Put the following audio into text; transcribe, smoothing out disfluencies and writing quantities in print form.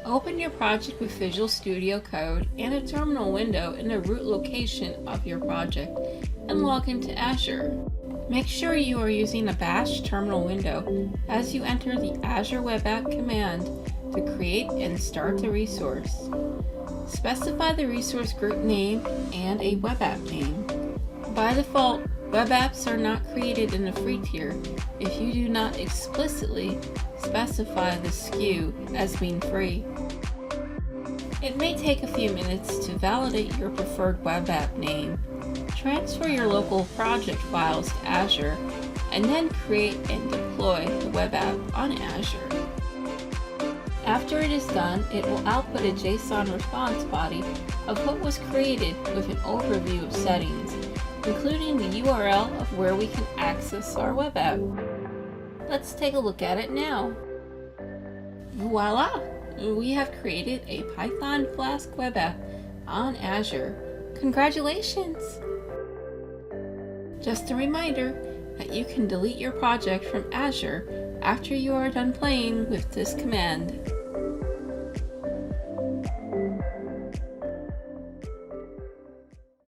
Open your project with Visual Studio Code and a terminal window in the root location of your project and log into Azure. Make sure you are using a bash terminal window as you enter the azure-webapp command to create and start the resource. Specify the resource group name and a web app name. By default, web apps are not created in the free tier if you do not explicitly specify the SKU as being free. It may take a few minutes to validate your preferred web app name. Transfer your local project files to Azure, and then create and deploy the web app on Azure. After it is done, it will output a JSON response body of what was created with an overview of settings, including the URL of where we can access our web app. Let's take a look at it now. Voila! We have created a Python Flask web app on Azure. Congratulations! Just a reminder that you can delete your project from Azure after you are done playing with this command.